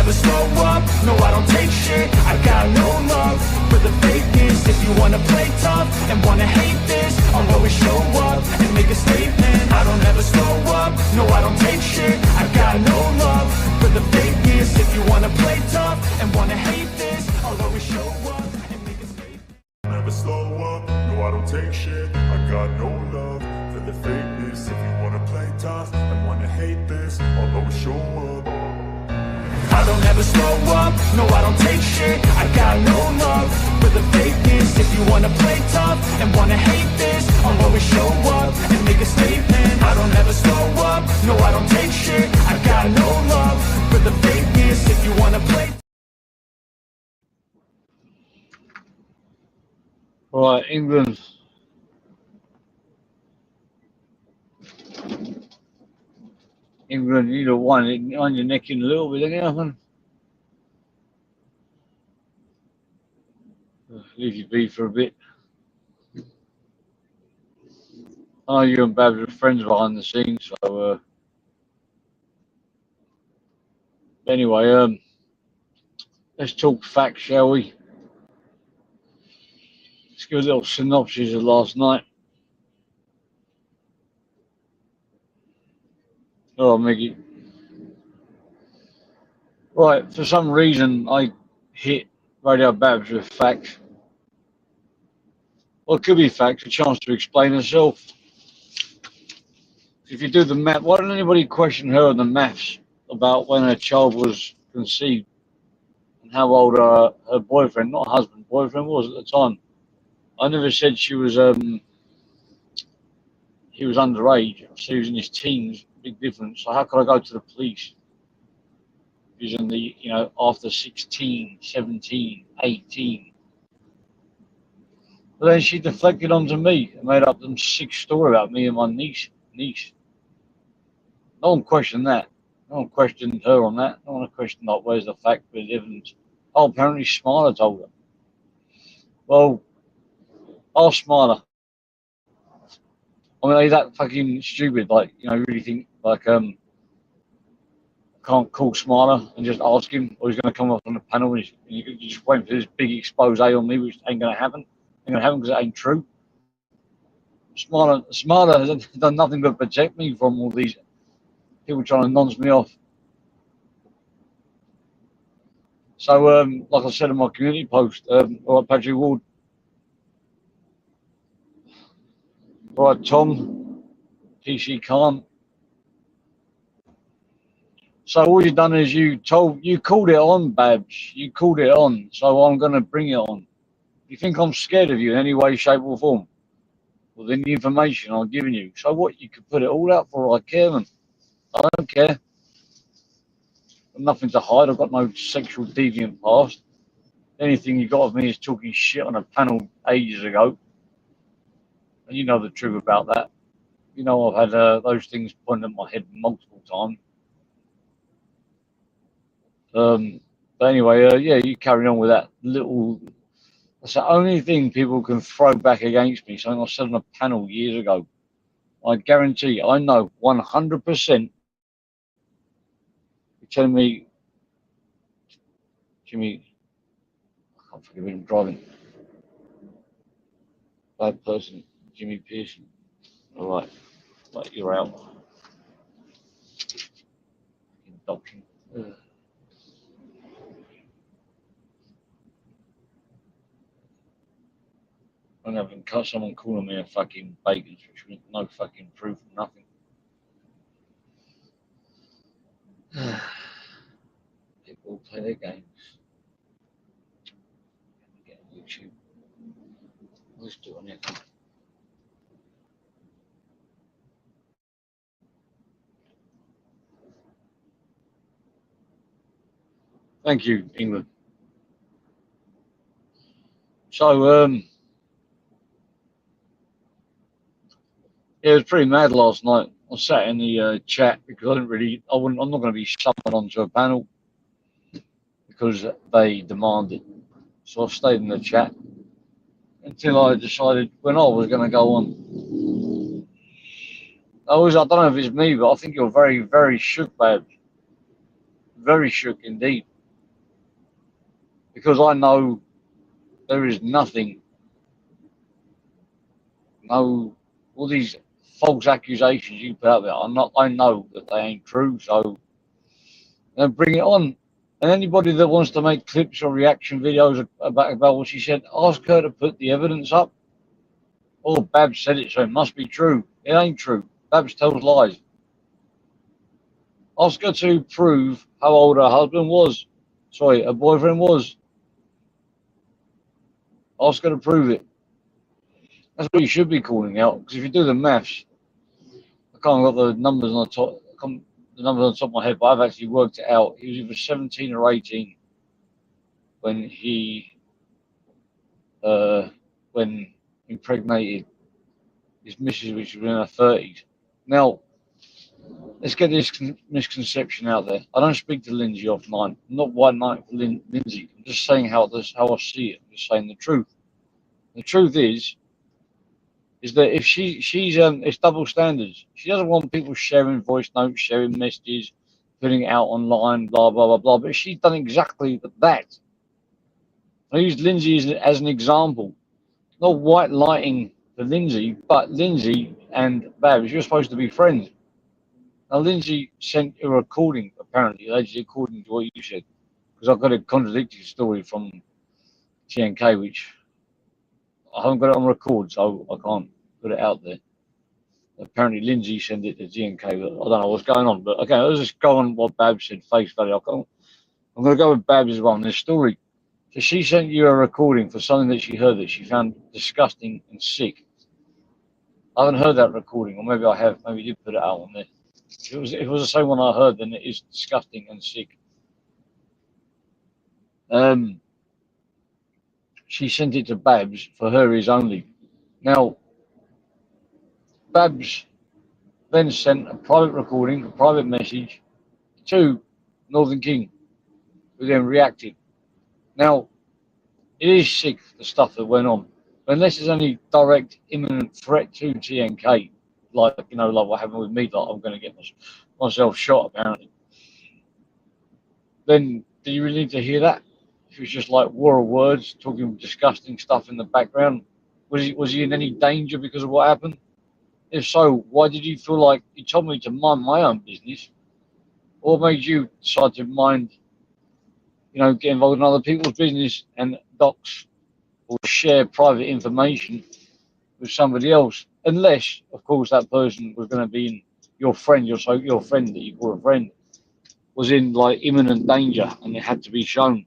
never slow up, no I don't take shit. I got no love for the fakeness. If you wanna play tough and wanna hate this, I'll always show up and make a statement. I don't ever slow up, no I don't take shit. I got no love for the fakeness. If you wanna play tough and wanna hate this, I'll always show up and make a statement. Never slow up, no I don't take shit. I got no love for the fakeness. If you wanna play tough and wanna hate this, I'll always show up. I don't ever slow up, no I don't take shit. I got no love for the fakeness. If you wanna play tough and wanna hate this, I'll always show up and make a statement. I don't ever slow up, no I don't take shit. I got no love for the fakeness. If you wanna play. Right, England. England, you need a one on your neck in a little bit, anything. Leave you be for a bit. I know you and Babs are friends behind the scenes, so anyway, let's talk facts, shall we? Let's give a little synopsis of last night. Oh, Mickey. Right, for some reason I hit Radio Babs with facts. Well, it could be facts, a chance to explain herself. If you do the math, why didn't anybody question her on the maths about when her child was conceived and how old her boyfriend, not husband, boyfriend was at the time? I never said she was he was underage, so he was in his teens, big difference. So how could I go to the police? He was in the, after 16, 17, 18. But then she deflected onto me and made up some sick story about me and my niece. No one questioned that. No one questioned her on that. No one questioned, like, where's the fact, where's the evidence? Oh, apparently Smiler told her. Well, ask Smiler. I mean, are you that fucking stupid? Like, really think, like, can't call Smiler and just ask him, or he's going to come up on the panel and you just wait for this big expose on me, which ain't going to happen. Ain't going to happen because it ain't true. Smiler has done nothing but protect me from all these people trying to nonce me off. So, like I said in my community post, all right, Patrick Ward, all right, Tom, PC Khan. So all you've done is you called it on, Babs. You called it on, so I'm going to bring it on. You think I'm scared of you in any way, shape or form? Well, then the information I'm giving you. So what, you could put it all out for all I care, man. I don't care. I've nothing to hide. I've got no sexual deviant past. Anything you got of me is talking shit on a panel ages ago. And you know the truth about that. You know I've had those things pointed at my head multiple times. But anyway, yeah, you carry on with that little. That's the only thing people can throw back against me. Something I said on a panel years ago. I guarantee you, I know 100%. You're telling me, Jimmy, I can't forget him driving. Bad person, Jimmy Pearson. All right, you're out. Adoption. I'm having someone calling me a fucking bacon fish with no fucking proof, nothing. People play their games. Get on YouTube. Let's do it on here. Thank you, England. So, yeah, it was pretty mad last night. I sat in the chat because I'm not going to be summoned onto a panel because they demanded. So I stayed in the chat until I decided when I was going to go on. I don't know if it's me, but I think you're very, very shook, babe. Very shook indeed. because I know there is nothing, no, all these false accusations you put out there. I know that they ain't true, so then bring it on. And anybody that wants to make clips or reaction videos about what she said, ask her to put the evidence up. Oh, Babs said it, so it must be true. It ain't true. Babs tells lies. Ask her to prove how old her husband was. Sorry, her boyfriend was. Ask her to prove it. That's what you should be calling out. Because if you do the maths, I can't got the numbers on the top. The numbers on the top of my head, but I've actually worked it out. He was either 17 or 18 when he when impregnated his missus, which was in her 30s. Now, let's get this misconception out there. I don't speak to Lindsay offline. I'm not white knight for Lindsay. I'm just saying how I see it. I'm just saying the truth. The truth is that if she's it's double standards. She doesn't want people sharing voice notes, sharing messages, putting it out online, blah blah blah blah. But she's done exactly that. I use Lindsay as an example, not white lighting for Lindsay, but Lindsay and Babs, you're supposed to be friends. Now, Lindsay sent a recording, apparently, allegedly, according to what you said, because I've got a contradictory story from TNK, which I haven't got it on record, so I can't put it out there. Apparently, Lindsay sent it to TNK, but I don't know what's going on. But okay, let's just go on what Babs said, face value. I'm going to go with Babs' one, this story. So she sent you a recording for something that she heard that she found disgusting and sick. I haven't heard that recording, or maybe I have. Maybe you did put it out on there. If it was the same one I heard, then it is disgusting and sick. She sent it to Babs for her ears only. Now, Babs then sent a private recording, a private message to Northern King, who then reacted. Now, it is sick, the stuff that went on. Unless there's any direct imminent threat to TNK, like what happened with me, like I'm going to get myself shot apparently. Then do you really need to hear that? If it was just like war of words, talking disgusting stuff in the background, was he in any danger because of what happened? If so, why did you feel like you told me to mind my own business? What made you decide to mind, get involved in other people's business and dox or share private information with somebody else? Unless, of course, that person was going to be in your friend that you call a friend, was in like imminent danger and it had to be shown.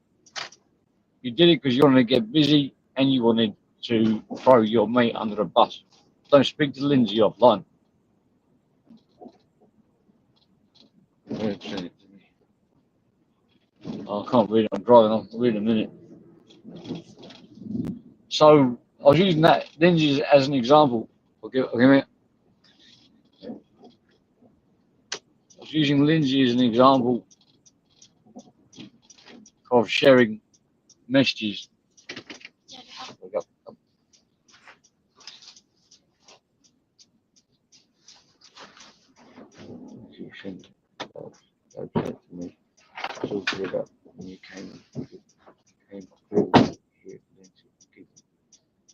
You did it because you wanted to get busy and you wanted to throw your mate under the bus. Don't speak to Lindsay offline. I can't read it. I'm driving. I'll read in a minute. So I was using that Lindsay as an example. I was using Lindsay as an example of sharing messages.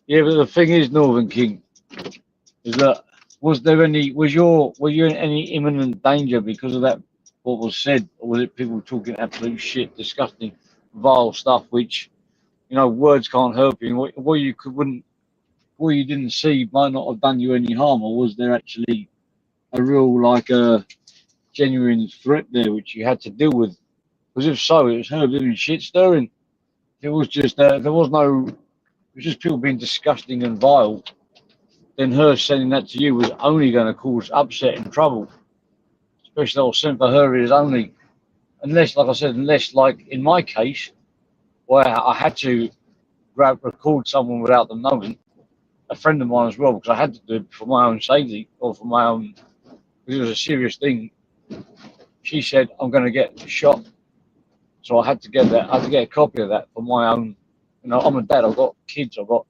Yeah, but the thing is, Northern King, is that were you in any imminent danger because of that? What was said, or was it people talking absolute shit, disgusting, vile stuff, which words can't help you. What you didn't see might not have done you any harm, or was there actually a real a genuine threat there which you had to deal with? Because if so, it was her living shit stirring. If it was just it was just people being disgusting and vile, then her sending that to you was only going to cause upset and trouble. Especially that was sent for her is only, unless, like I said, like in my case, where I had to record someone without them knowing, a friend of mine as well, because I had to do it for my own safety or for my own, because it was a serious thing. She said, I'm going to get shot. So I had to get that. I had to get a copy of that for my own. I'm a dad. I've got kids. I've got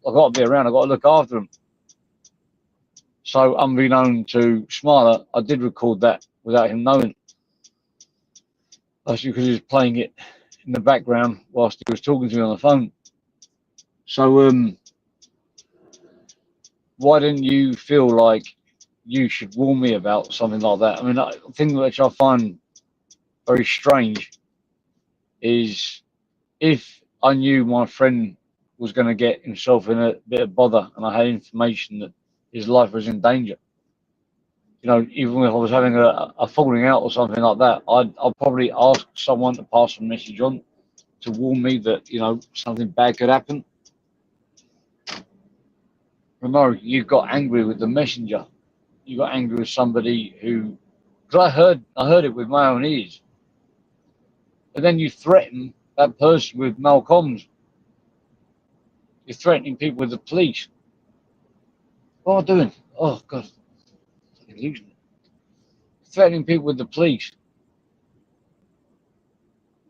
to be around. I've got to look after them. So unbeknown to Smiler, I did record that without him knowing. That's because he was playing it in the background whilst he was talking to me on the phone. So why didn't you feel like you should warn me about something like that? I mean, the thing which I find very strange is if I knew my friend was going to get himself in a bit of bother and I had information that his life was in danger, you know, even if I was having a falling out or something like that, I'd probably ask someone to pass a message on to warn me that, you know, something bad could happen. Remember, you got angry with the messenger. You got angry with somebody who, because I heard it with my own ears. And then you threaten that person with malcoms. You're threatening people with the police. What am I doing? Oh God, I'm losing it. Threatening people with the police.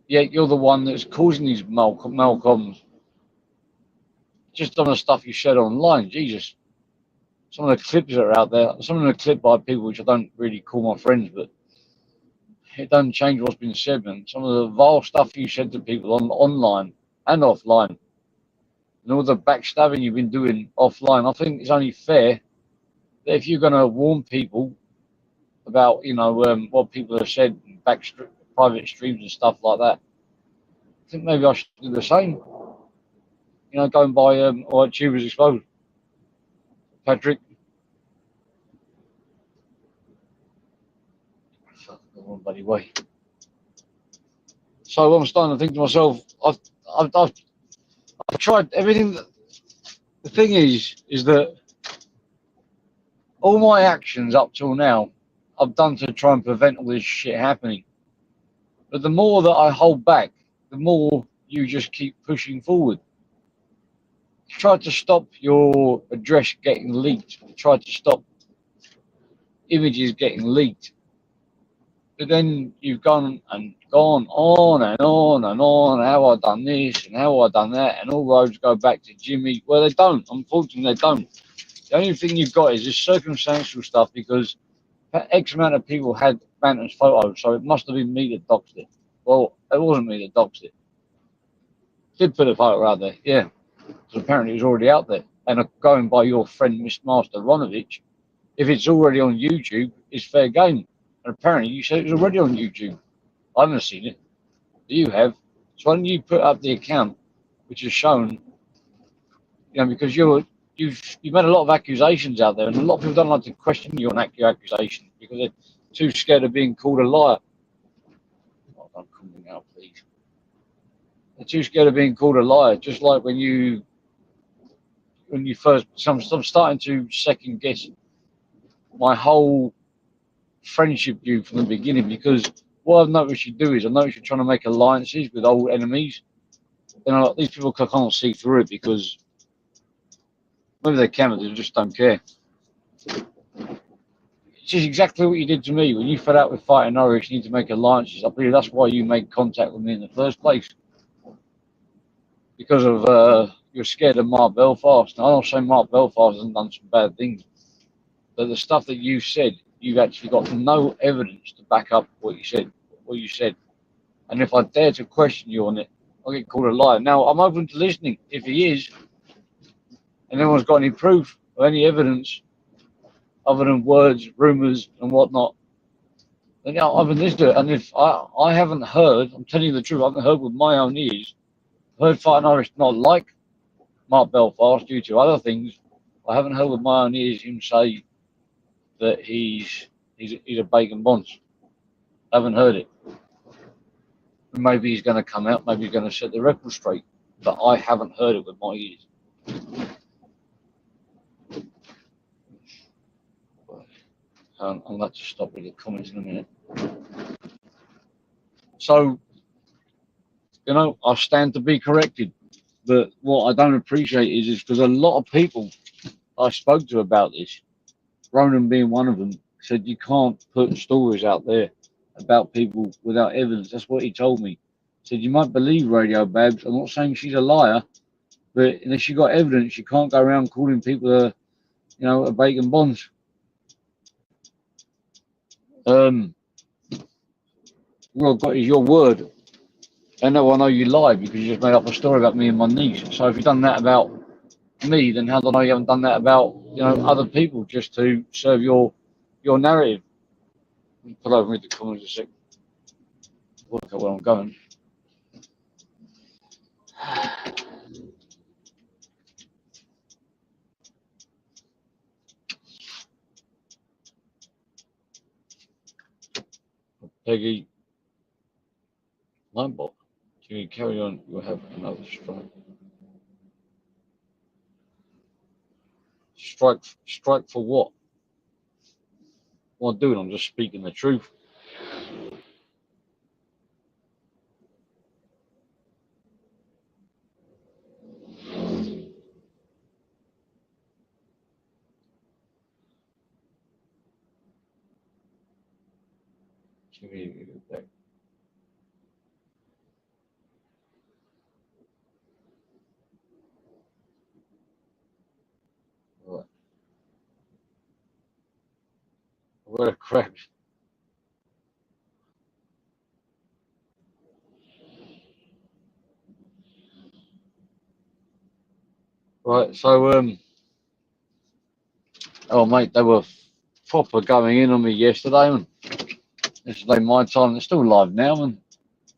Yet you're the one that's causing these malcoms. Just on the stuff you shared online. Jesus. Some of the clips that are out there, some of them are clipped by people which I don't really call my friends, but it doesn't change what's been said, man. Some of the vile stuff you said to people online and offline, and all the backstabbing you've been doing offline, I think it's only fair that if you're going to warn people about, you know, what people have said in private streams and stuff like that, I think maybe I should do the same. You know, going by what Tubers exposed. Patrick. Fuck, the wrong bloody way. So I'm starting to think to myself, I've tried everything. The thing is that all my actions up till now, I've done to try and prevent all this shit happening. But the more that I hold back, the more you just keep pushing forward. You tried to stop your address getting leaked. You tried to stop images getting leaked. But then you've gone on and on and on, how I done this and how I done that, and all roads go back to Jimmy. Well, they don't. Unfortunately, they don't. The only thing you've got is this circumstantial stuff because X amount of people had Bantam's photos, so it must have been me that doxed it. Well, it wasn't me that doxed it. Did put a photo out there, yeah, because apparently it was already out there. And going by your friend, Miss Master Ronovich, if it's already on YouTube, it's fair game. And apparently you said it was already on YouTube. I haven't seen it. You have. So why don't you put up the account which has shown, you know, because you've made a lot of accusations out there, and a lot of people don't like to question you on accusations because they're too scared of being called a liar. Oh, don't call me now, please. They're too scared of being called a liar, just like when you first. So I'm starting to second guess my whole friendship view from the beginning, because what I've noticed you do is I noticed you're trying to make alliances with old enemies. And these people can't see through it because maybe they can, but they just don't care. It's just exactly what you did to me when you fed out with fighting Norwich. You need to make alliances. I believe that's why you made contact with me in the first place, because of you're scared of Mark Belfast. Now, I don't say Mark Belfast hasn't done some bad things, but the stuff that you said, you've actually got no evidence to back up what you said. And if I dare to question you on it, I'll get called a liar. Now, I'm open to listening if he is, and anyone's got any proof or any evidence other than words, rumours, and whatnot, then yeah, I've been listening to it. And if I haven't heard, I'm telling you the truth, I haven't heard with my own ears, heard Fighting Irish not like Mark Belfast due to other things. I haven't heard with my own ears him say that he's a bacon bonds. I haven't heard it. Maybe he's going to come out, maybe he's going to set the record straight, but I haven't heard it with my ears. I'll have to stop with the comments in a minute. So, you know, I stand to be corrected. But what I don't appreciate is because a lot of people I spoke to about this, Ronan being one of them, said you can't put stories out there about people without evidence. That's what he told me. He said you might believe Radio Babs. I'm not saying she's a liar, but unless you got evidence, you can't go around calling people a bacon bonds. What I've got is your word They know I know you lied because you just made up a story about me and my niece. So if you've done that about me, then how do I know you haven't done that about other people just to serve your narrative? Pull over into the comments a sec. Work out where I'm going. Peggy, Lightbot, can you carry on? You'll have another strike. Strike for what? What I'm doing? I'm just speaking the truth. Give me it back. Right. What a crap. Right, so oh mate, they were proper going in on me yesterday, man. Yesterday my time, they're still live now, man.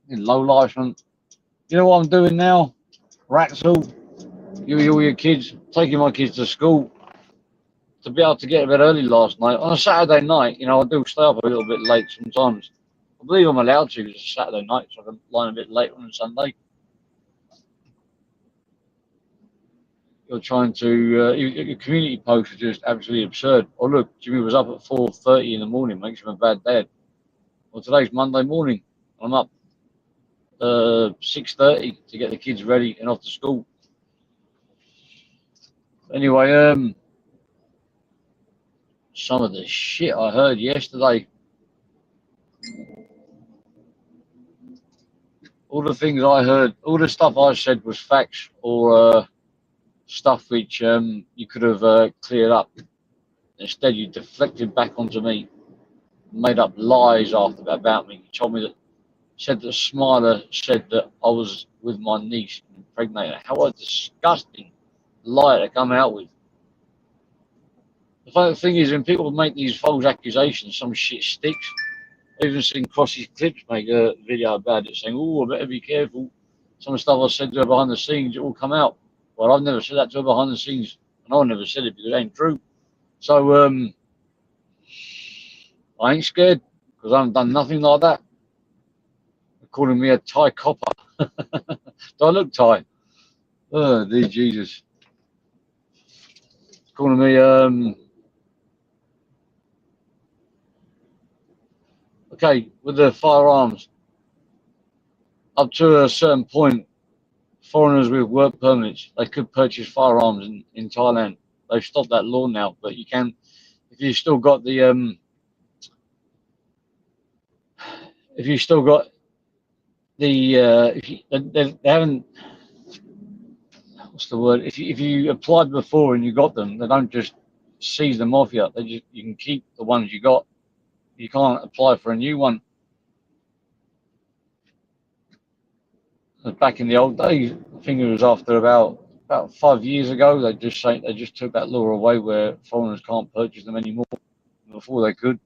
In low life, man. You know what I'm doing now? Raxall, you all your kids, taking my kids to school to be able to get to bed early last night. On a Saturday night, I do stay up a little bit late sometimes. I believe I'm allowed to because it's a Saturday night, so I can line a bit late on a Sunday. You're trying to, your community posts are just absolutely absurd. Oh look, Jimmy was up at 4:30 in the morning, makes him a bad dad. Well, today's Monday morning. I'm up 6:30 to get the kids ready and off to school. Anyway, some of the shit I heard yesterday, all the things I heard, all the stuff I said was facts or stuff which you could have cleared up. Instead, you deflected back onto me, made up lies about me. You told me said that Smiler said that I was with my niece and impregnated. How a disgusting lie to come out with. The funny thing is, when people make these false accusations, some shit sticks. I've even seen Crossy's Clips make a video about it, saying, "Oh, I better be careful. Some of the stuff I said to her behind the scenes, it will come out." Well, I've never said that to her behind the scenes, and I never said it because it ain't true. So I ain't scared because I haven't done nothing like that. They're calling me a Thai copper. Do I look Thai? Oh, dear Jesus. Calling me okay, with the firearms, up to a certain point, foreigners with work permits, they could purchase firearms in Thailand. They've stopped that law now, but you can, if you still got the if you still got the if you, they haven't, what's the word, if you applied before and you got them, they don't just seize them off you. You can keep the ones you got. You can't apply for a new one. Back in the old days, I think it was after about 5 years ago, they just took that law away where foreigners can't purchase them anymore. Before they could.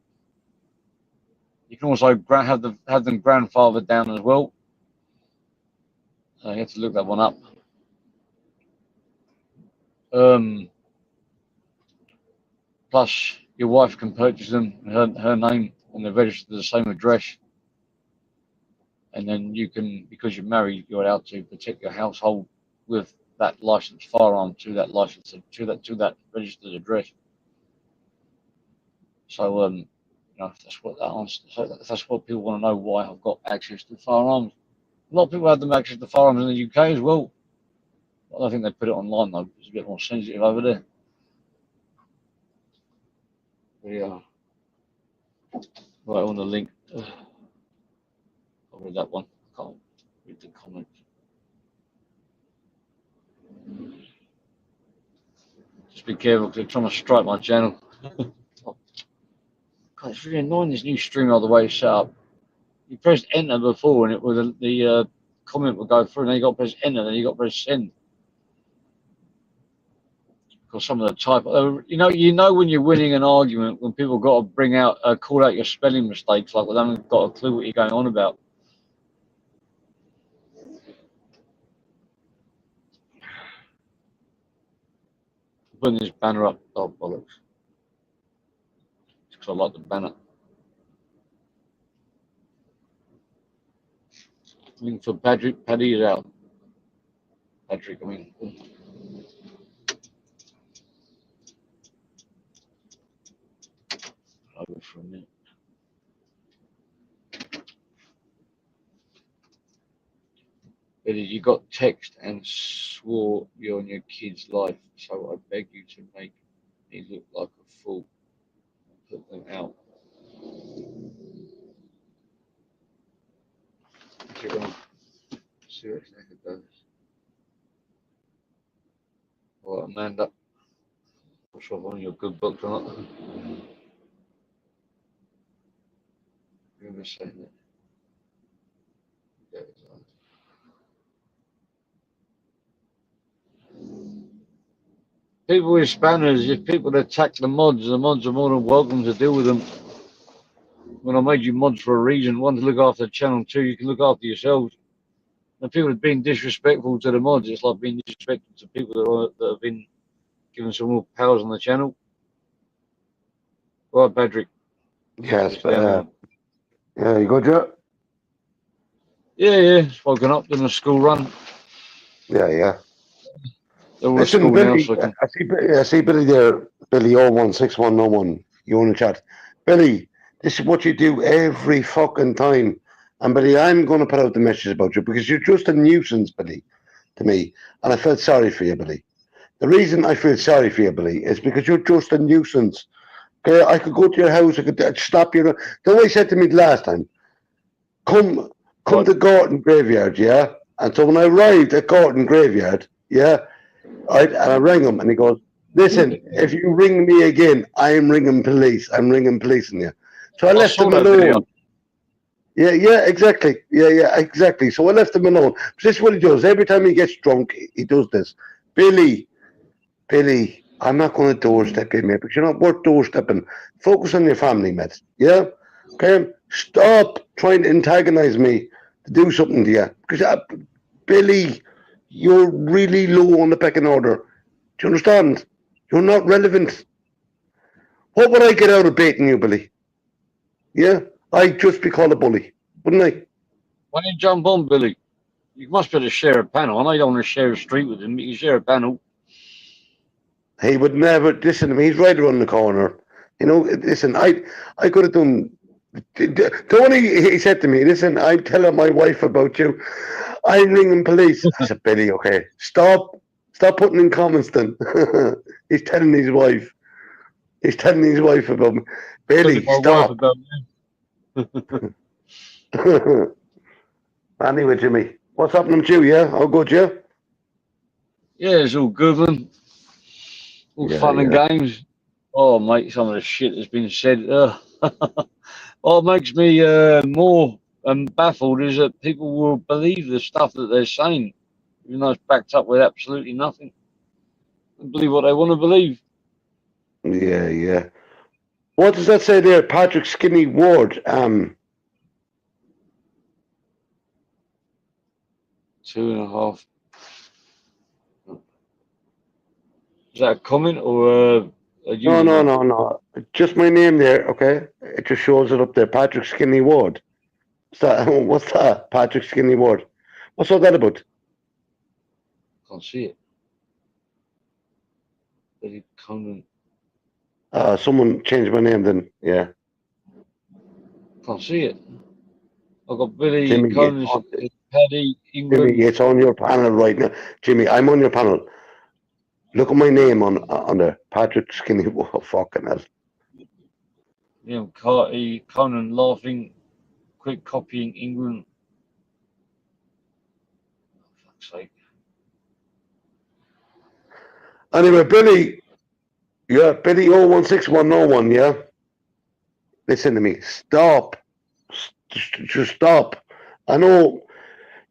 You can also have them grandfathered down as well. You have to look that one up. Plus, your wife can purchase them in her name and they're registered to the same address. And then you can, because you're married, you're allowed to protect your household with that licensed firearm to that license to that registered address. So that's what that answer. So that's what people want to know, why I've got access to firearms. A lot of people have them access to firearms in the UK as well. I don't think they put it online though. It's a bit more sensitive over there. Yeah. Right on the link. I'll read that one. I can't read the comments. Just be careful because they're trying to strike my channel. God, it's really annoying, this new stream, all the way it's set up. You pressed enter before and it was the comment will go through, and then you got to press enter, then you got to press send. Because some of the type, you know when you're winning an argument when people got to bring out, call out your spelling mistakes, like they haven't got a clue what you're going on about. Putting this banner up, oh bollocks! Because I like the banner. Link for Patrick. Paddy is out. Patrick, I mean. I'll go for a minute. Billy, you got text and swore you're on your kid's life, so I beg you to make me look like a fool and put them out. Seriously, it does. All right, Amanda. Not sure if one of your good books or not. You were saying that. Yeah, it's on. People with spanners, if people attack the mods are more than welcome to deal with them. When I made you mods for a reason, one, to look after the channel, two, you can look after yourselves. And people have been disrespectful to the mods, it's like being disrespectful to people that have been given some more powers on the channel. Right, Patrick? Yes, yeah, you good, Joe? Yeah, spoken up, doing a school run. Yeah. They're all at Listen, school now, Billy, so I can... I see Billy there, Billy 016101, you in the chat. Billy, this is what you do every fucking time. And Billy, I'm going to put out the message about you because you're just a nuisance, Billy, to me. And I felt sorry for you, Billy. The reason I feel sorry for you, Billy, is because you're just a nuisance. Okay, I could go to your house, I could stop you. The way you said to me last time, come to Gorton Graveyard, yeah? And so when I arrived at Gorton Graveyard, yeah, and I rang him and he goes, listen, if you ring me again, I'm ringing police. I'm ringing police on you. So I left him alone. Yeah, exactly. Yeah, exactly. So I left him alone. This is what he does. Every time he gets drunk, he does this. Billy, I'm not going to doorstep you, mate, because you're not worth doorstepping. Focus on your family, mate. Yeah? Okay? Stop trying to antagonize me to do something to you. Because, Billy, you're really low on the pecking order. Do you understand? You're not relevant. What would I get out of baiting you, Billy? Yeah? I'd just be called a bully, wouldn't I? Why don't you jump on, Billy? You must be able to share a panel. I know you don't want to share a street with him, but you can share a panel. He would never listen to me. He's right around the corner. You know, listen, I could have done. Tony, he said to me, listen, I'm telling my wife about you. I'm ringing police. I said, Billy, okay, stop putting in comments then. He's telling his wife. He's telling his wife about me. Billy, stop. Anyway, Jimmy, what's happening to you, yeah? All good, yeah? Yeah, it's all good, man. All fun and games. Oh, mate, some of the shit that's been said. What makes me more baffled is that people will believe the stuff that they're saying, even though it's backed up with absolutely nothing. And believe what they want to believe. Yeah. What does that say there, Patrick Skinny Ward? 2.5. Is that a comment or a username? No. Just my name there, okay? It just shows it up there, Patrick Skinny Ward. What's that? Patrick Skinny Ward. What's all that about? Can't see it. Billy Conan. Someone changed my name then, yeah. Can't see it. I've got Billy Jimmy, Conan, Paddy, England. Jimmy, it's on your panel right now. Jimmy, I'm on your panel. Look at my name on there. Patrick Skinny Ward. Oh, fucking hell. Yeah, Carty, Conan laughing, quick copying England. For fuck's sake. Anyway, Billy 016101, yeah? Listen to me. Stop. Just stop. I know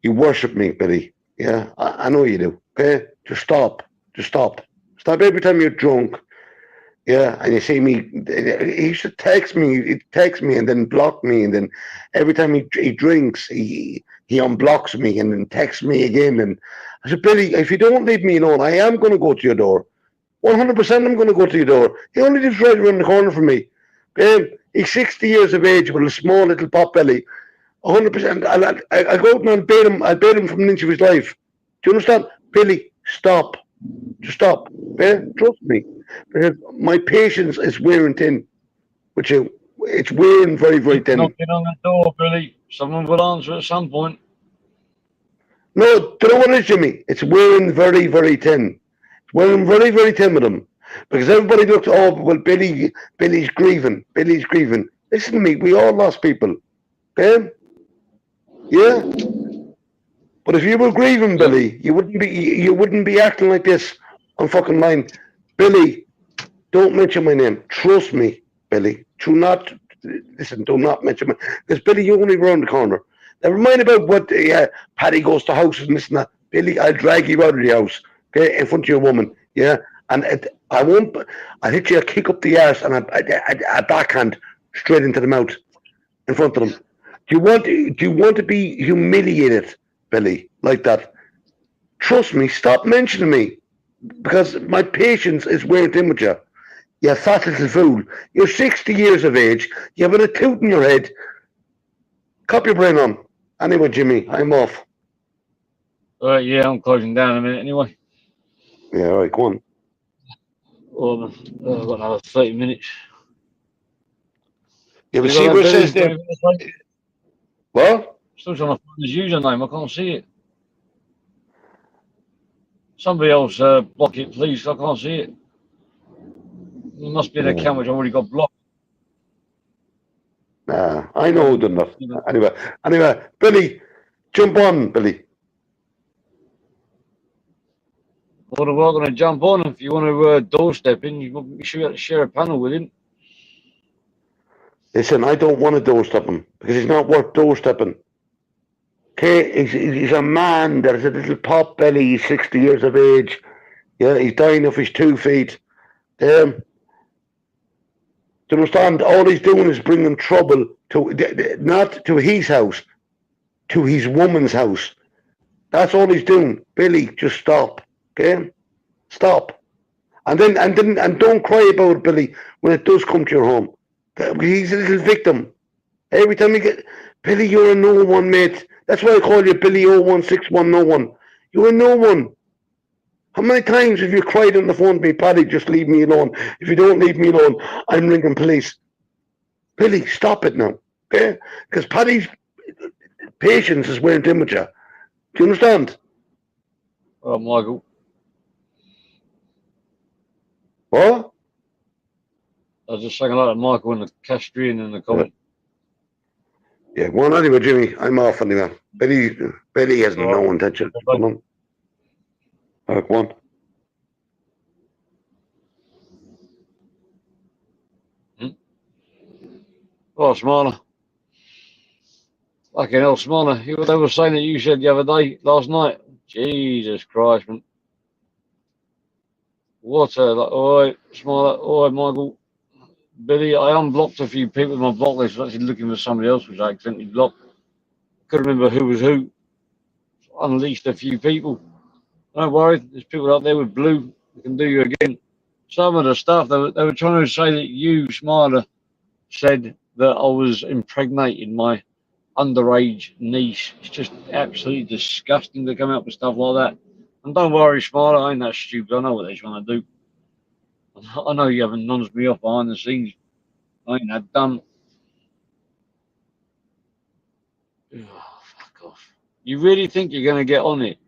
You worship me, Billy. Yeah, I know you do. Okay, just stop. Just stop. Stop every time you're drunk. Yeah, and you see me. He used to text me. He text me and then block me, and then every time he drinks, he unblocks me and then texts me again. And I said, Billy, if you don't leave me alone, I am going to go to your door. 100%, I'm going to go to your door. He only lives right around the corner from me. He's 60 years of age with a small little pot belly. 100%. I'll go out and I'll bail him from an inch of his life. Do you understand? Billy, stop. Just stop. Yeah? Trust me. Because my patience is wearing thin with you. It's wearing very, very thin. Knocking on the door, Billy. Someone will answer at some point. No, do you know what it is, Jimmy? It's wearing very, very thin. It's wearing very, very thin with him. Because everybody looks, oh, well, Billy's grieving. Billy's grieving. Listen to me, we all lost people. Okay? Yeah? But if you were grieving, Billy, you wouldn't be acting like this on fucking line. Billy, don't mention my name. Trust me, Billy. Do not mention my, because Billy, you're only around the corner. Never mind about what Paddy goes to houses and this and that. Billy, I'll drag you out of the house, okay, in front of your woman, yeah. And I won't. I'll hit you a kick up the arse and a backhand straight into the mouth in front of them. Do you want to be humiliated, Billy, like that? Trust me. Stop mentioning me, because my patience is wearing thin with you. You fat little fool. You're 60 years of age. You have a toot in your head. Cop your brain on. Anyway, Jimmy, I'm off. Yeah, I'm closing down in a minute anyway. Yeah, all right, go on. Well, I've got another 30 minutes. Yeah, but You see got what it that says Billy there. thing to say? What? Still trying to find his username. I can't see it. Somebody else block it, please. I can't see it. It must be an account which already got blocked. Nah, I know who done that. Anyway, Billy, jump on, Billy. Well, we're going to jump on. If you want to doorstep in, you should share a panel with him. Listen, I don't want to doorstep him because he's not worth doorstepping. Okay, he's a man that has a little pot belly. He's 60 years of age. Yeah, he's dying off his 2 feet. Do you understand? All he's doing is bringing trouble to not to his house, to his woman's house. That's all he's doing. Billy, just stop. Okay, stop. And don't cry about it, Billy, when it does come to your home. He's a little victim. Every time you get Billy, you're a no one, mate. That's why I call you Billy 016101. You're a no one. How many times have you cried on the phone to me, Paddy, just leave me alone? If you don't leave me alone, I'm ringing police. Billy, stop it now, okay? Because Paddy's patience is wearing thin with you. Do you understand? Oh, Michael. What? I was just saying hello to Michael and the Castrian in the comment. Yeah, go on anyway, Jimmy. I'm off anyway. Billy has no intention. Come on. All right, go on. Oh, Smarter. Fucking hell, Smarter. They were saying that you said the other day, last night. Jesus Christ, man. What a, like, all right, Smarter. All right, Michael. Billy, I unblocked a few people in my block list. I was actually looking for somebody else, which I accidentally blocked. Couldn't remember who was who. Unleashed a few people. Don't worry, there's people out there with blue that can do you again. Some of the stuff they were trying to say that you, Smarter, said that I was impregnating my underage niece. It's just absolutely disgusting to come out with stuff like that. And don't worry, Smarter, I ain't that stupid. I know what they're trying to do. I know you haven't nonsed me off behind the scenes. I ain't that dumb. Oh, fuck off. You really think you're going to get on it?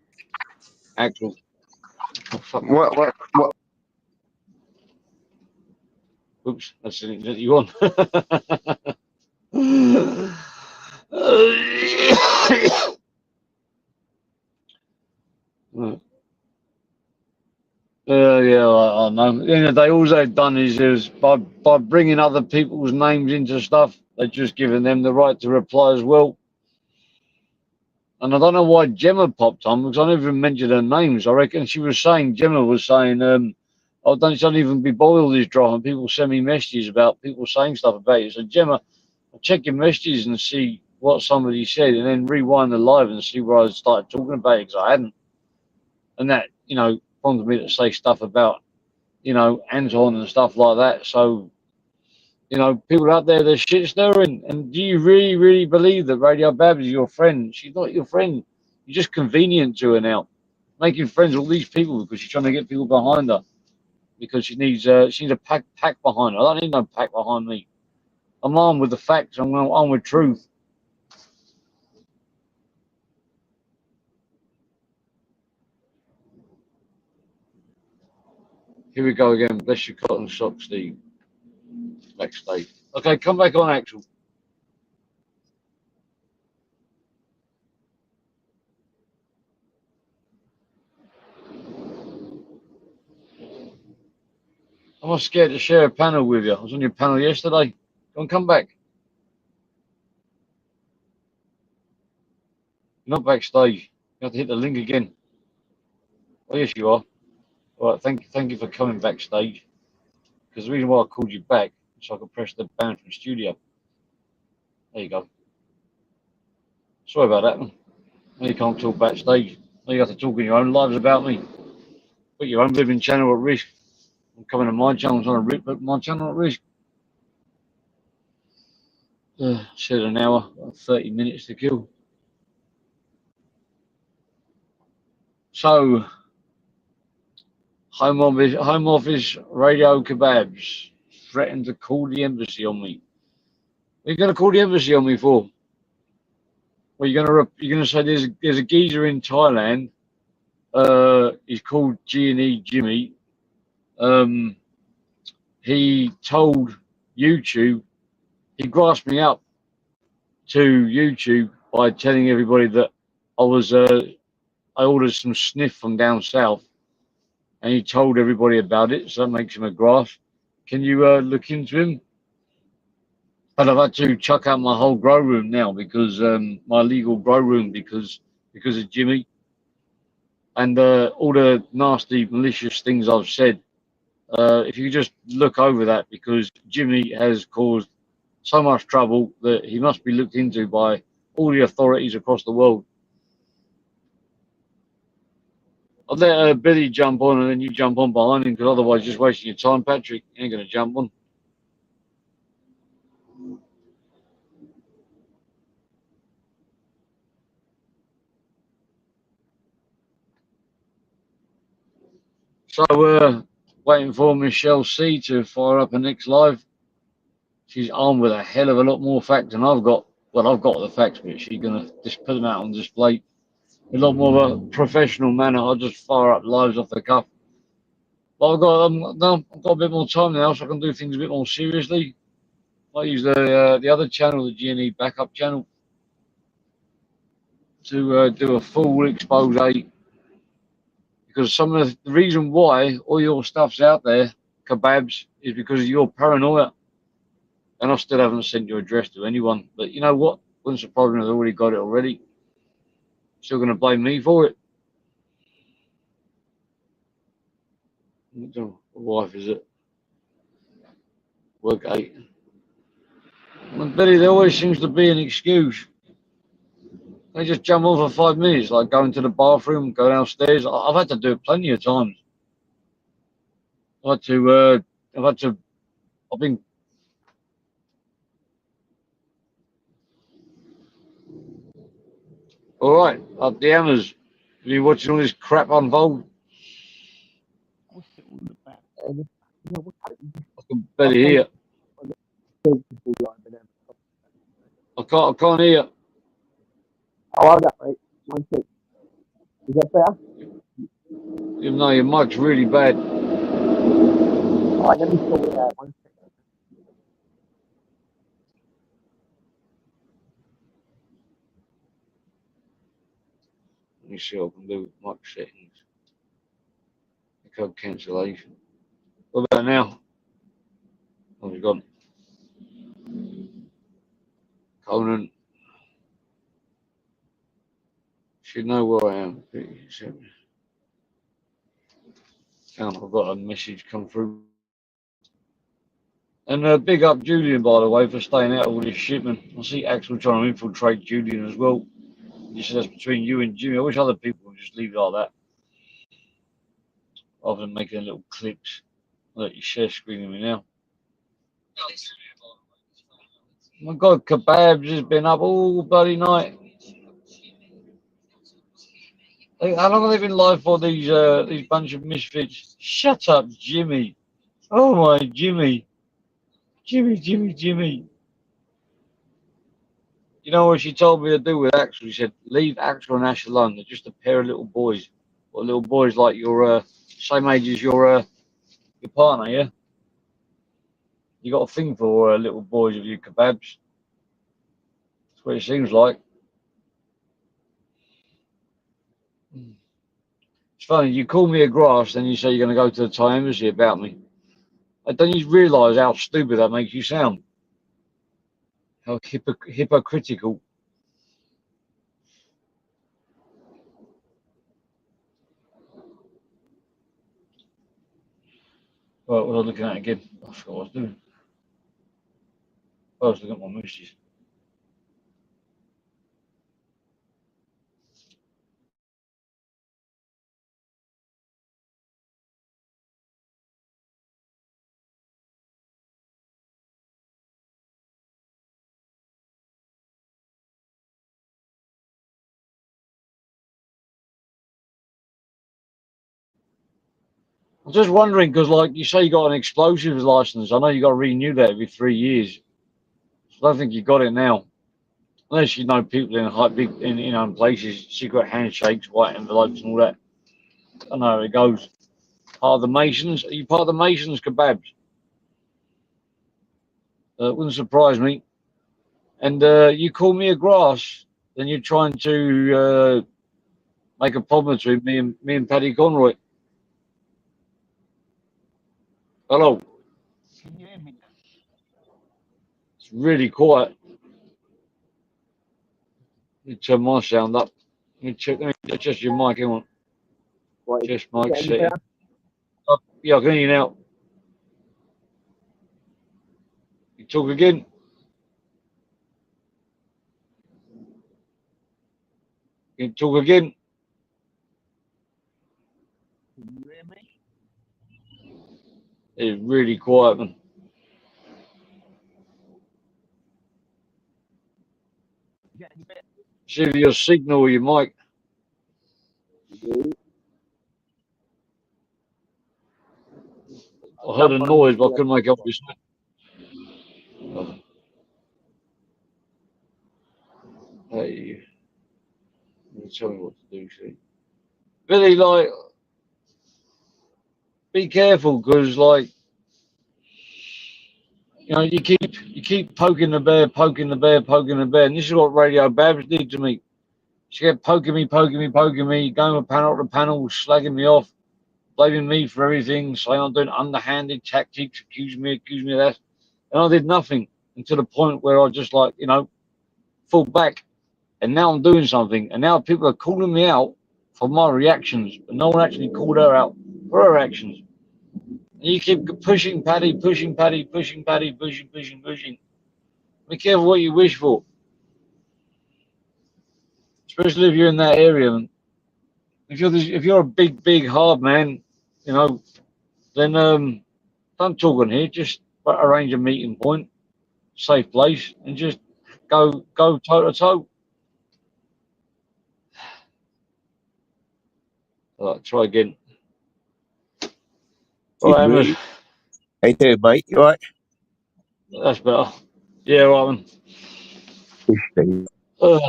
Axel. Oh, fuck. What? Oops, that's it. You on? Yeah, I know. At the end of the day, all they've done is by bringing other people's names into stuff, they've just given them the right to reply as well. And I don't know why Gemma popped on because I never even mentioned her names. I reckon Gemma was saying, oh, don't even be bothered with this drama. People send me messages about people saying stuff about you. So Gemma, I'll check your messages and see what somebody said and then rewind the live and see where I started talking about it because I hadn't. And that, prompted me to say stuff about, Anton and stuff like that. So, people out there, they're shit stirring. And do you really, really believe that Radio Babs is your friend? She's not your friend. You're just convenient to her now, making friends with all these people because she's trying to get people behind her because she needs a pack behind her. I don't need no pack behind me. I'm armed with the facts. I'm armed with truth. Here we go again. Bless your cotton socks, Steve. Backstage. Okay, come back on, Axel. I'm not scared to share a panel with you. I was on your panel yesterday. Go and come back. You're not backstage. You have to hit the link again. Oh, yes, you are. All right, thank you for coming backstage. Because the reason why I called you back is so I could press the ban from studio. There you go. Sorry about that. Now you can't talk backstage. Now you have to talk in your own lives about me. Put your own living channel at risk. I'm coming to my channel, trying to put my channel at risk. Said an hour, 30 minutes to kill. So, Home Office Radio Kebabs threatened to call the embassy on me. What are you going to call the embassy on me for? Well, you're going to say there's a geezer in Thailand. He's called G&E Jimmy. He told YouTube, he grasped me up to YouTube by telling everybody that I ordered some sniff from down south, and he told everybody about it. So that makes him a grass. Can you look into him? But I've had to chuck out my whole grow room now because my legal grow room because of Jimmy and all the nasty, malicious things I've said. If you just look over that, because Jimmy has caused so much trouble that he must be looked into by all the authorities across the world. I'll let Billy jump on and then you jump on behind him because otherwise you're just wasting your time, Patrick. You ain't going to jump on. So, waiting for Michelle C to fire up her next live. She's armed with a hell of a lot more facts than I've got. Well, I've got the facts, but she's going to just put them out on display. A lot more of a professional manner. I'll just fire up lives off the cuff. But I've got a bit more time now, so I can do things a bit more seriously. I use the other channel, the G&E backup channel, to do a full expose. Because some of the reason why all your stuff's out there, kebabs, is because of your paranoia. And I still haven't sent your address to anyone. But you know what? Wouldn't surprise me if they've already got it already. Still going to blame me for it. What wife is it? Work 8. And Billy, there always seems to be an excuse. They just jump on for 5 minutes, like going to the bathroom, go downstairs. I've had to do it plenty of times. I've been. All right, up the hammers. Have you been watching all this crap unfold? I can barely hear. I can't hear. Oh, hold up, mate. 1 sec. Is that better? Even though your mic's really bad. Alright, let me sort it out. 1 sec. Let me see what I can do with mic settings. Code cancellation. What about now? Oh, we've gone. Conan. Should know where I am. I've got a message come through. And big up Julian, by the way, for staying out of all this shit, man. I see Axel trying to infiltrate Julian as well. He said that's between you and Jimmy. I wish other people would just leave it like that, rather than making little clips. I'll let you share screen with me now. My God, Kebabs has been up all bloody night. How long have they been live for, these bunch of misfits? Shut up, Jimmy. Oh my Jimmy. Jimmy. You know what she told me to do with Axel? She said, leave Axel and Ash alone. They're just a pair of little boys. Or little boys like your same age as your partner, yeah? You got a thing for little boys with your kebabs. That's what it seems like. It's funny, you call me a grass, then you say you're going to go to the Thai embassy about me. Don't you realise how stupid that makes you sound? How hypocritical. Right, what was I looking at again? I forgot what I was doing. I was looking at my messages. I'm just wondering, because like you say you got an explosives license. I know you got to renew that every 3 years. So I don't think you got it now. Unless you know people in big in places, secret handshakes, white envelopes and all that. I don't know how it goes. Part of the Masons? Are you part of the Masons, Kebabs? Wouldn't surprise me. And you call me a grass, then you're trying to make a problem between me and Paddy Conroy. Hello. Can you hear me? It's really quiet. Let me turn my sound up. Let me adjust your mic. Hang on. Right. Just Is mic that any setting. better? Yeah, I can hear you now. You talk again. You talk again. Can you hear me? It's really quiet, man. Is that any better? See if your signal or your mic. I heard a noise, but I couldn't make up what you said. Hey, tell me what to do, see. Billy, like, be careful, because, like, you keep poking the bear, and this is what Radio Babs did to me. She kept poking me, going from panel to panel, slagging me off, blaming me for everything, saying I'm doing underhanded tactics, accusing me of that. And I did nothing until the point where I just fall back. And now I'm doing something. And now people are calling me out for my reactions, but no one actually called her out for her actions. And you keep pushing Paddy. Be careful what you wish for, especially if you're in that area. If you're a big hard man, then don't talk on here. Just arrange a meeting point, safe place, and just go toe to toe. Try again. All right, Emma. How you doing, mate? You all right? That's better. Yeah, right, man. Are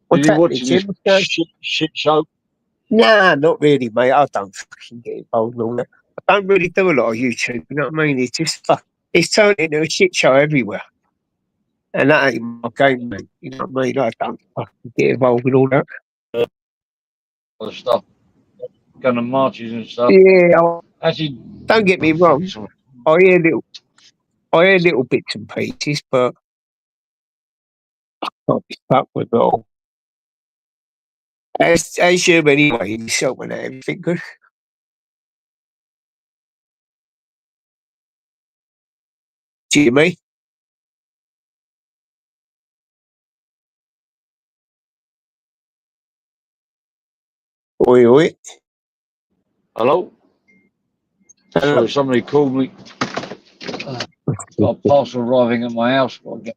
What's you happening, watching this Jim? What's going? shit show? Nah, not really, mate. I don't fucking get involved in all that. I don't really do a lot of YouTube, you know what I mean? It's just it's turned into a shit show everywhere. And that ain't my game, mate. You know what I mean? I don't fucking get involved in all that. All the stuff, going to marches and stuff. Yeah, Actually, don't get me wrong. I hear little bits and pieces, but I can't be stuck with it all. As you anyway, you shot with everything good. Jimmy? Oi, oi. Hello? Hello. Sorry, somebody called me. Got a parcel arriving at my house. Got to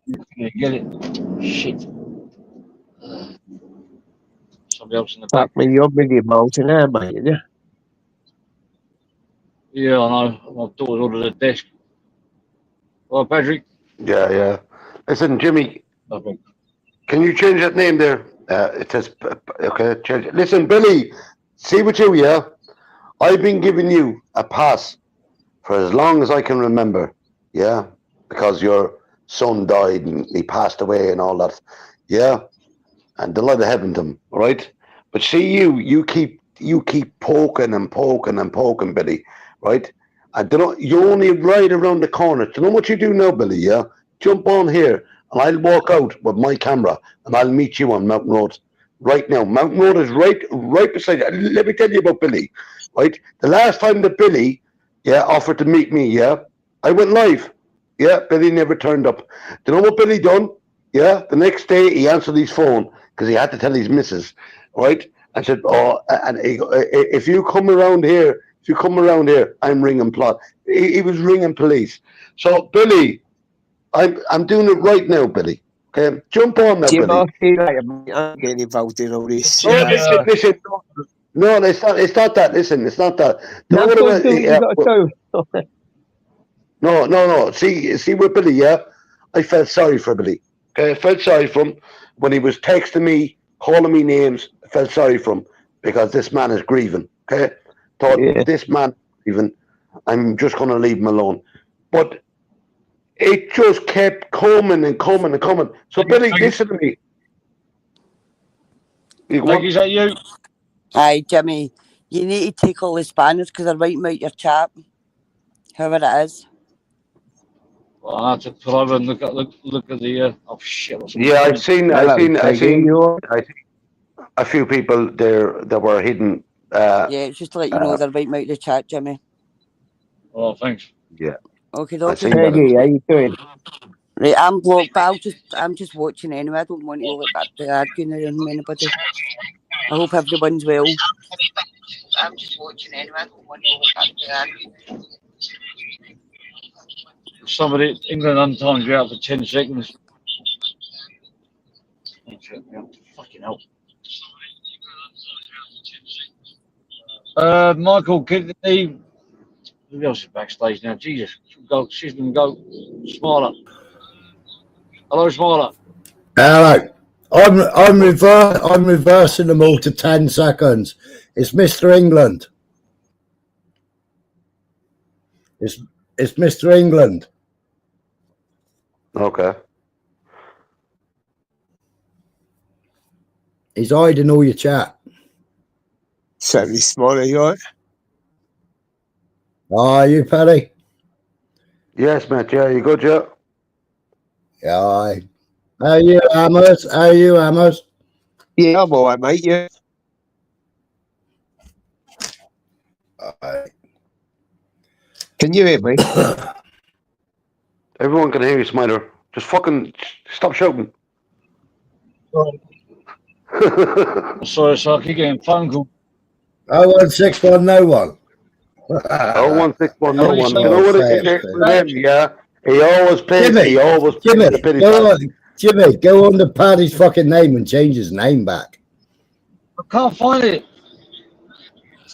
get it. Shit. Somebody else in the back. Fuck me, you're million miles an hour, mate, isn't you? Yeah, I know. My daughter's ordered a desk. Well, Patrick. Yeah. Listen, Jimmy, Okay. can you change that name there? It says, okay, change it. Listen, Billy, see with you, yeah? I've been giving you a pass for as long as I can remember, yeah? Because your son died and he passed away and all that, yeah? And the light of heaven to him, all right? But see you keep poking and poking and poking, Billy, right? And you're only right around the corner. Do you know what you do now, Billy, yeah? Jump on here and I'll walk out with my camera and I'll meet you on Mountain Road. Right now. Mountain Road is right beside you. Let me tell you about Billy, right? The last time that Billy, offered to meet me, I went live. Yeah, Billy never turned up. Do you know what Billy done? Yeah, the next day he answered his phone because he had to tell his missus, right? And said, "Oh, and if you come around here, I'm ringing plot." He was ringing police. So Billy, I'm doing it right now, Billy. Okay, jump on now, Jim, Billy. I'll see you later, mate. I'm getting involved in all this. Oh, listen. No, it's not. It's not that. Listen, it's not that. Do you No, know go what and do what you got to do. No. See with Billy, yeah? I felt sorry for Billy. Okay, I felt sorry for him when he was texting me, calling me names. I felt sorry for him because this man is grieving. Okay, Yeah. thought this man is grieving. I'm just going to leave him alone. But it just kept coming and coming and coming. So Billy, listen to me. Is that you? Aye, Jimmy, you need to take all the spanners because they're writing out your chat. However it is. Well, I had to pull over and look at the. Oh shit! Yeah, I've seen Hello, a few people there that were hidden. Yeah, it's just to let you know they're writing out the chat, Jimmy. Oh, thanks. Yeah, Okay, I okay. seen that. Peggy, how you doing? Right, I'm blocked, but I'm just watching anyway. I don't want to look back to arguing around with anybody. I hope everyone's well. I'm just watching anyway. I don't want to look back to arguing. Somebody, England untimed you out for 10 seconds. Fucking hell. Michael, who else is backstage now? Jesus. Go, system, go. Smiler. Hello, Smiler. Hello. I'm reversing them all to 10 seconds. It's Mr. England. It's Mr. England. Okay. He's hiding all your chat. Certainly smaller, you all right? Are you, Paddy? Yes, mate. Yeah, you good, yeah? Yeah. How are you, Hammers? Yeah, I'm all right, mate. Yeah. Can you hear me? Everyone can hear you, Smiler. Just fucking stop shouting. Sorry, so I keep getting phone call. 0161001. 0161001. Do You know what it is with him, yeah? He always plays the pity Jimmy, go on to Paddy's fucking name and change his name back. I can't find it.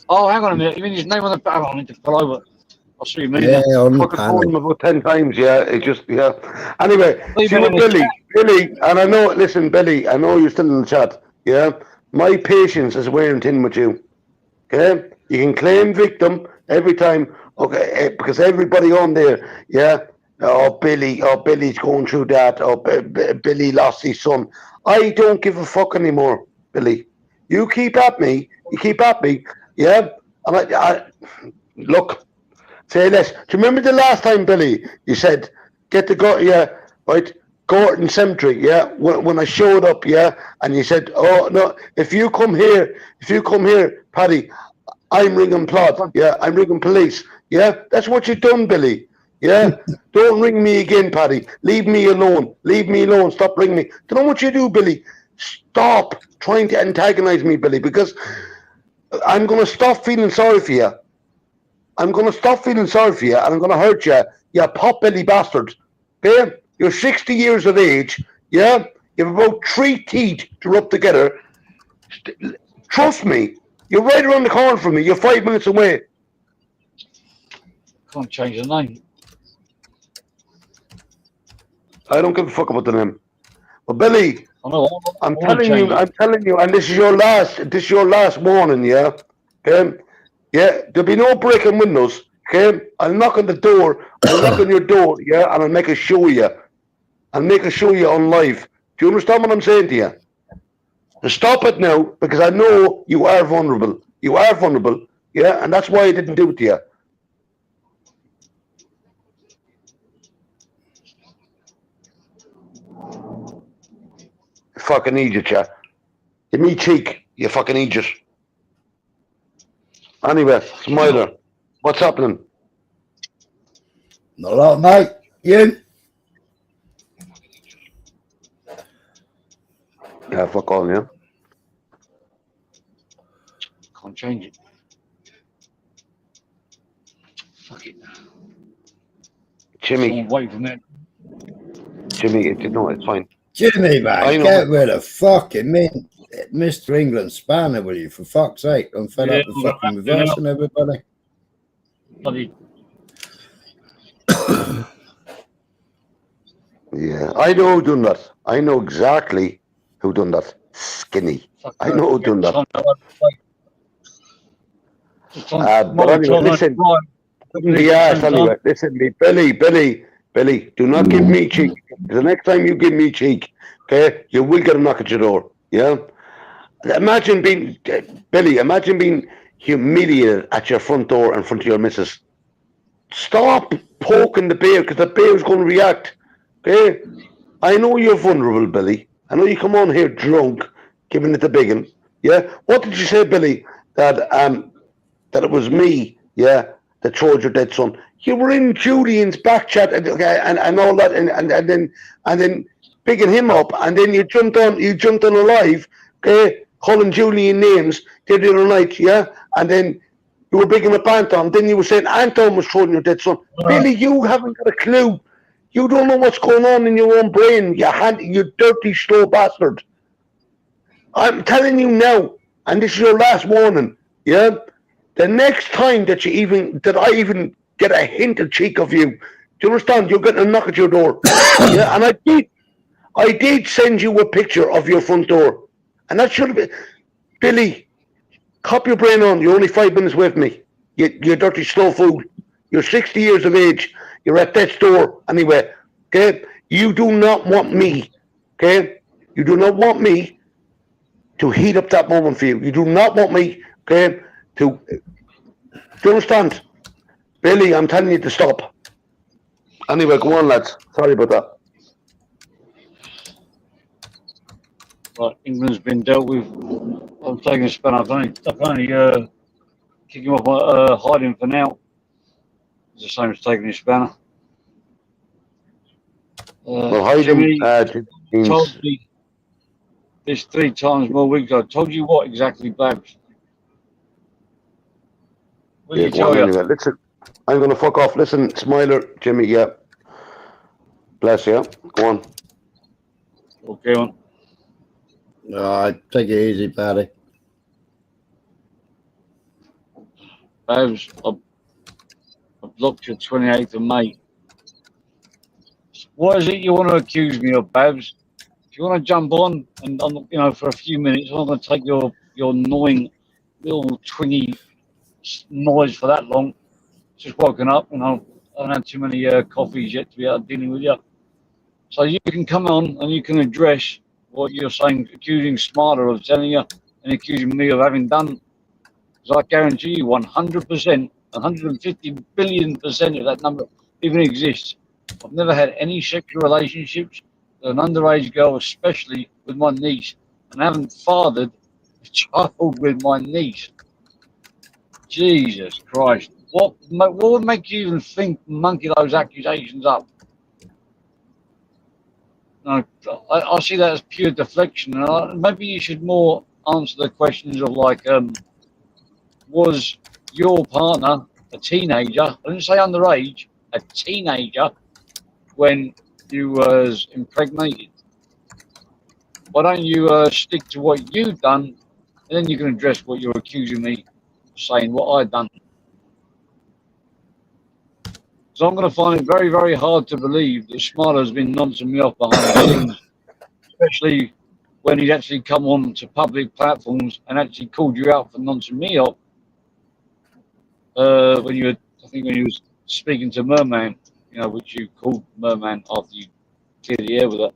Oh, hang on a minute. You mean his name on the back? I need to pull over. I'll see you in a minute. Yeah, on the fucking told him panel. about 10 times, yeah. It just, yeah. Anyway, see what Billy, and I know, listen, Billy, I know you're still in the chat, yeah? My patience is wearing thin with you, okay? You can claim victim every time, okay, because everybody on there, yeah? Oh, Billy's going through that. Oh, Billy lost his son. I don't give a fuck anymore, Billy. You keep at me, yeah? And I look, say less. Do you remember the last time, Billy, you said, get the go, yeah, right? Gorton Cemetery, yeah, when I showed up, yeah, and you said, oh, no, if you come here, Paddy, I'm ringing plot, yeah, I'm ringing police, yeah, that's what you've done, Billy, yeah, don't ring me again, Paddy, leave me alone, stop ringing me. Do you know what you do, Billy? Stop trying to antagonize me, Billy, because I'm going to stop feeling sorry for you. I'm going to stop feeling sorry for you, and I'm going to hurt you, you pot-belly bastard, okay? You're 60 years of age, yeah? You have about 3 teeth to rub together. Trust me, you're right around the corner from me. You're 5 minutes away. Can't change the name. I don't give a fuck about the name. But Billy, I know. I'm telling you, and this is your last warning, yeah? Okay? Yeah, there'll be no breaking windows, okay? I'll knock on the door, I'll knock on your door, yeah, and I'll make a show of you. I'll make a show of you on live. Do you understand what I'm saying to you? Stop it now, because I know you are vulnerable. You are vulnerable, yeah, and that's why I didn't do it to you. Fucking idiot, yeah. Give me cheek, you fucking idiot. Anyway, Smiler, what's happening? Not a lot, mate. You? Yeah, fuck all, yeah. Can't change it. Fuck it. Jimmy. Wait from that. Jimmy, no, it's fine. Jimmy, man, get rid of fucking Mr. England spanner, will you? For fuck's sake. I'm fed up with fucking reversing everybody. Bloody. Yeah, I know who done that. I know exactly who done that. Skinny. I know who done that. But anyway, listen. Anyway, listen, Billy, do not give me cheek. The next time you give me cheek, okay, you will get a knock at your door. Yeah. Imagine being humiliated at your front door in front of your missus. Stop poking the bear, because the bear's going to react. Okay? I know you're vulnerable, Billy. I know you come on here drunk, giving it the biggin. Yeah? What did you say, Billy? That it was me, yeah, that throwed your dead son. You were in Julian's back chat and all that, and then picking him up, and then you jumped on a live, okay, calling Julian names the other night, yeah, and then you were bigging up Anton. Then you were saying Anton was throwing your dead son. Billy, you haven't got a clue. You don't know what's going on in your own brain. You dirty, slow bastard. I'm telling you now, and this is your last warning. Yeah, the next time that I even get a hint of cheek of you, do you understand? You're getting a knock at your door. Yeah, and I did send you a picture of your front door, and that should have been, Billy. Cop your brain on. You're only 5 minutes with me. You dirty slow fool. You're 60 years of age. You're at death's door anyway. Okay? You do not want me. Okay? You do not want me to heat up that moment for you. You do not want me, okay, do you understand? Billy, I'm telling you to stop. Anyway, go on, lads. Sorry about that. Right, England's been dealt with. I'm taking a spin. I've only kick him off hiding for now. It's the same as taking his spanner. Well, hiding told me this 3 times more weeks. I told you what exactly, Babs? What did he tell you? Anyway. Listen, I'm going to fuck off. Listen, Smiler, Jimmy, yeah. Bless you. Go on. Okay, on. Take it easy, Paddy. Babs, I blocked you 28th of May. What is it you want to accuse me of, Babs? If you want to jump on and for a few minutes, I'm not going to take your annoying little twingy noise for that long. Just woken up, I haven't had too many coffees yet to be out dealing with you. So you can come on and you can address what you're saying, accusing Smarter of telling you and accusing me of having done. Because I guarantee you 100%, 150 billion% of that number even exists. I've never had any sexual relationships an underage girl, especially with my niece, and I haven't fathered a child with my niece. Jesus Christ. What would make you even think monkey those accusations up? No, I see that as pure deflection. Maybe you should more answer the questions of like, was your partner a teenager? I didn't say underage, a teenager when you was impregnated. Why don't you stick to what you've done, and then you can address what you're accusing me of saying what I've done. So I'm going to find it very, very hard to believe that Smiler's been nonching me off behind the scenes, especially when he's actually come on to public platforms and actually called you out for nonching me off. When you were, I think when you was speaking to Merman, you know, which you called Merman after you cleared the air with her.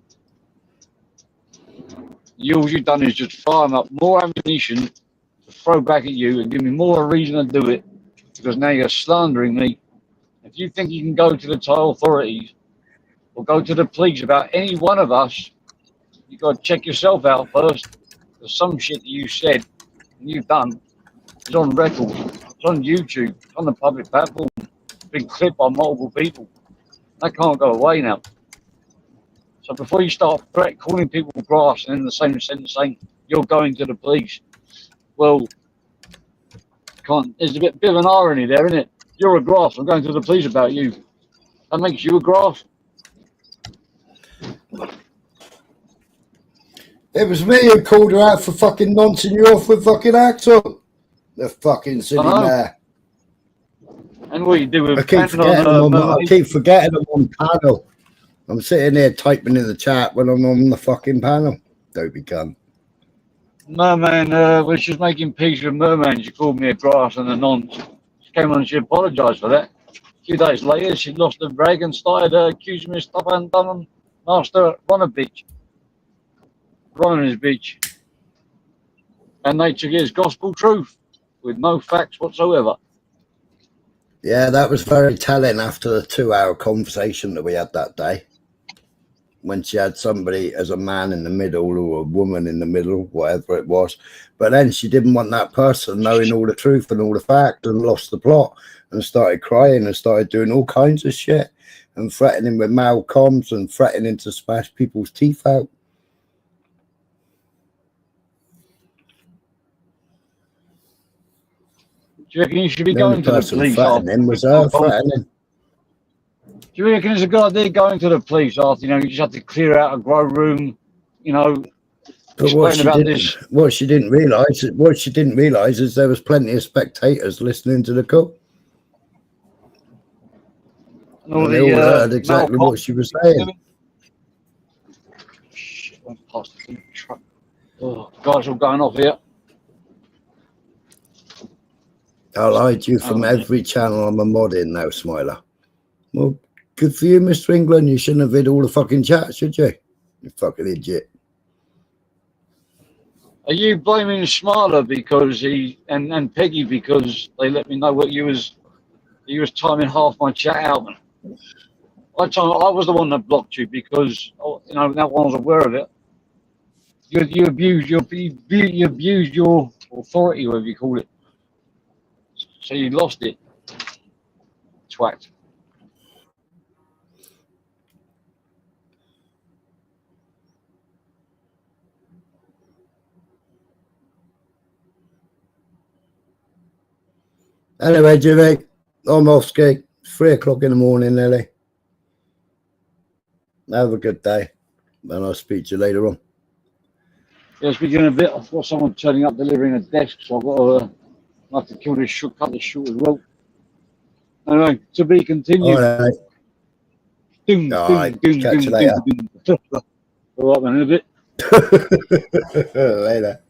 All you've done is just fire up more ammunition to throw back at you and give me more reason to do it, because now you're slandering me. If you think you can go to the Thai authorities or go to the police about any one of us, you've got to check yourself out first. Because some shit that you said and you've done is on record. It's on YouTube. It's on the public platform. It's been clipped by multiple people. That can't go away now. So before you start calling people grass and in the same sentence saying you're going to the police, well, there's a bit of an irony there, isn't it? You're a grass. I'm going to the police about you. That makes you a grass. It was me who called her out for fucking nonching you off with fucking Axel. The fucking silly mare. And what you do with I keep forgetting I'm on panel. I'm sitting here typing in the chat when I'm on the fucking panel. Don't be cunt. Merman, when she was making peace with Merman, she called me a grass and a nonce. She came on and she apologised for that. A few days later, she lost her rag and started accusing me of stuff I hadn't done and asked her, Ron is bitch. And they took it as gospel truth with no facts whatsoever. Yeah, that was very telling after the 2-hour conversation that we had that day. When she had somebody as a man in the middle or a woman in the middle, whatever it was. But then she didn't want that person knowing all the truth and all the facts and lost the plot and started crying and started doing all kinds of shit and threatening with malcoms and threatening to smash people's teeth out. Do you reckon you should be going to the police? Threatening was her threatening. Do you reckon it's a good idea going to the police after, you know, you just have to clear out a grow room, you know, but what she didn't realise is there was plenty of spectators listening to the call. And they all heard exactly what she was saying. Shit, went past the truck. Oh, guys are going off here. I lied you from every channel I'm a mod in now, Smiler. Well, good for you, Mr. England. You shouldn't have hid all the fucking chat, should you? You fucking idiot. Are you blaming Smiler because and Peggy because they let me know what you was timing half my chat out? I was the one that blocked you because, you know, that one was aware of it. You abused your authority, whatever you call it. So you lost it. Twat. Anyway, Jimmy, I'm off ski. It's 3 o'clock in the morning, Nelly. Have a good day. And I'll speak to you later on. Yeah, speaking in a bit, I've got someone turning up delivering a desk, so I've got to have to cut this short as well. Anyway, to be continued. All right. Catch you later. All right, man, in a bit. Later.